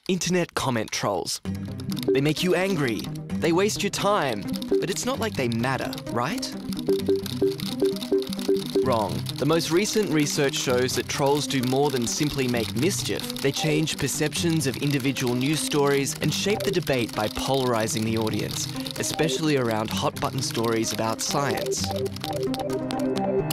Internet comment trolls. They make you angry. They waste your time. But it's not like they matter, right? Wrong. The most recent research shows that trolls do more than simply make mischief. They change perceptions of individual news stories and shape the debate by polarizing the audience, especially around hot-button stories about science.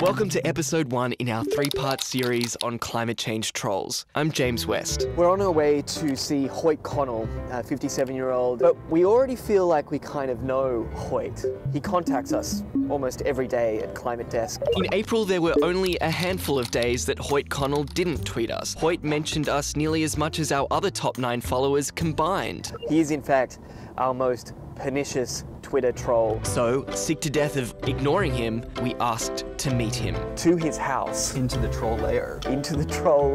Welcome to episode 1 in our 3-part series on climate change trolls. I'm James West. We're on our way to see Hoyt Connell, a 57-year-old, but we already feel like we kind of know Hoyt. He contacts us almost every day at Climate Desk. In April, there were only a handful of days that Hoyt Connell didn't tweet us. Hoyt mentioned us nearly as much as our other top 9 followers combined. He is, in fact, our most pernicious Twitter troll. So, sick to death of ignoring him, we asked to meet him. To his house. Into the troll lair. Into the troll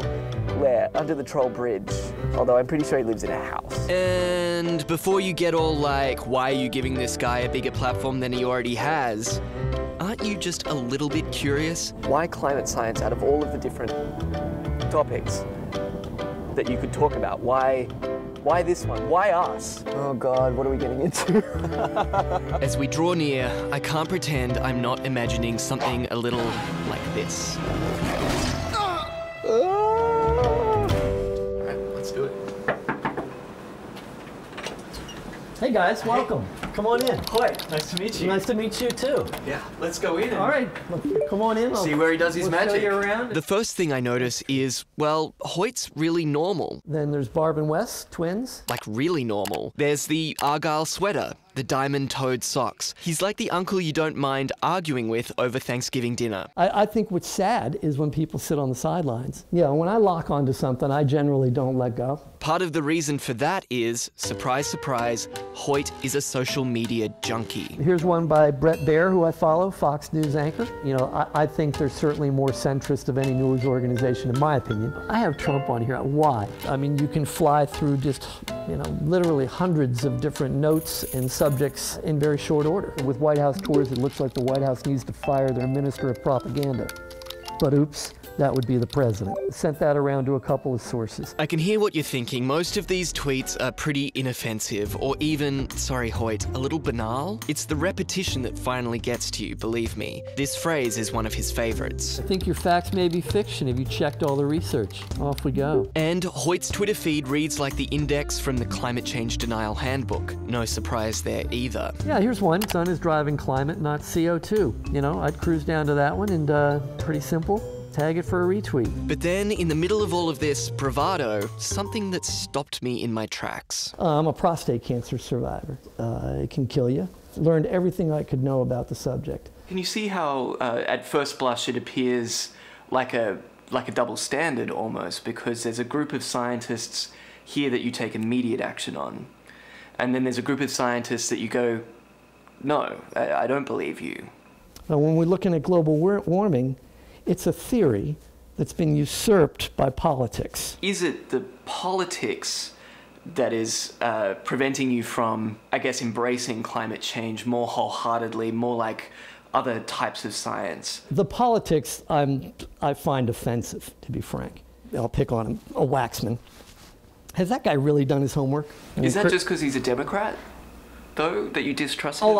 lair, under the troll bridge. Although I'm pretty sure he lives in a house. And before you get all like, why are you giving this guy a bigger platform than he already has? Aren't you just a little bit curious? Why climate science out of all of the different topics that you could talk about? Why this one? Why us? Oh God, what are we getting into? As we draw near, I can't pretend I'm not imagining something a little like this. Alright, let's do it. Hey guys, welcome. Come on in. Hoyt, nice to meet you. Nice to meet you too. Yeah, let's go in and All right, come on in. see where he does his We'll magic. show you around. The first thing I notice is, well, Hoyt's really normal. Then there's Barb and Wes, twins. Like really normal. There's the Argyle sweater, the diamond-toed socks. He's like the uncle you don't mind arguing with over Thanksgiving dinner. I think what's sad is when people sit on the sidelines. Yeah, when I lock onto something, I generally don't let go. Part of the reason for that is, surprise, surprise, Hoyt is a social media junkie. Here's one by Brett Baer, who I follow, Fox News anchor. You know, I think they're certainly more centrist of any news organization, in my opinion. I have Trump on here. Why? I mean, you can fly through just, you know, literally hundreds of different notes and subjects in very short order. With White House tours, it looks like the White House needs to fire their minister of propaganda. But oops, that would be the president. Sent that around to a couple of sources. I can hear what you're thinking. Most of these tweets are pretty inoffensive, or even, sorry Hoyt, a little banal. It's the repetition that finally gets to you, believe me. This phrase is one of his favorites. I think your facts may be fiction if you checked all the research. Off we go. And Hoyt's Twitter feed reads like the index from the Climate Change Denial Handbook. No surprise there either. Yeah, here's one. Sun is driving climate, not CO2. You know, I'd cruise down to that one and pretty simple. Tag it for a retweet. But then, in the middle of all of this bravado, something that stopped me in my tracks. I'm a prostate cancer survivor. It can kill you. Learned everything I could know about the subject. Can you see how, at first blush, it appears like a double standard almost, because there's a group of scientists here that you take immediate action on, and then there's a group of scientists that you go, no, I don't believe you. Now, when we're looking at global warming, it's a theory that's been usurped by politics. Is it the politics that is preventing you from, I guess, embracing climate change more wholeheartedly, more like other types of science? The politics I find offensive, to be frank. I'll pick on him, a Waxman. Has that guy really done his homework? Is that just because he's a Democrat, though, that you distrust him?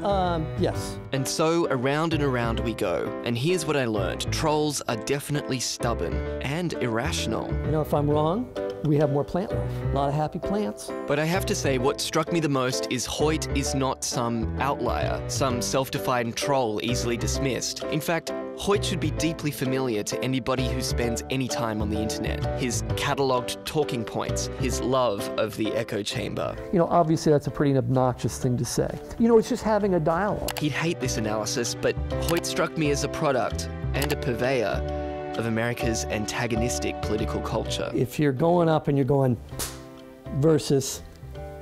Oh, yes. And so around and around we go. And here's what I learned. Trolls are definitely stubborn and irrational. You know, if I'm wrong, we have more plant life. A lot of happy plants. But I have to say, what struck me the most is Hoyt is not some outlier, some self-defined troll easily dismissed. In fact, Hoyt should be deeply familiar to anybody who spends any time on the internet. His catalogued talking points, his love of the echo chamber. You know, obviously that's a pretty obnoxious thing to say. You know, it's just having a dialogue. He'd hate this analysis, but Hoyt struck me as a product and a purveyor of America's antagonistic political culture. If you're going up and you're going versus,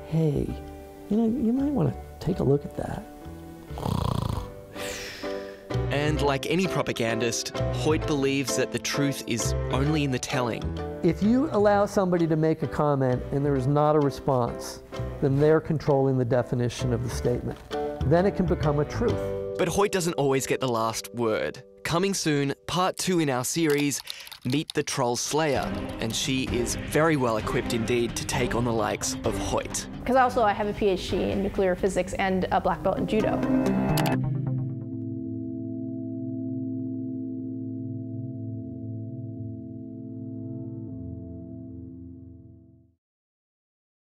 hey, you know, you might want to take a look at that. And like any propagandist, Hoyt believes that the truth is only in the telling. If you allow somebody to make a comment and there is not a response, then they're controlling the definition of the statement. Then it can become a truth. But Hoyt doesn't always get the last word. Coming soon, part 2 in our series, Meet the Troll Slayer, and she is very well equipped indeed to take on the likes of Hoyt. Because also I have a PhD in nuclear physics and a black belt in judo.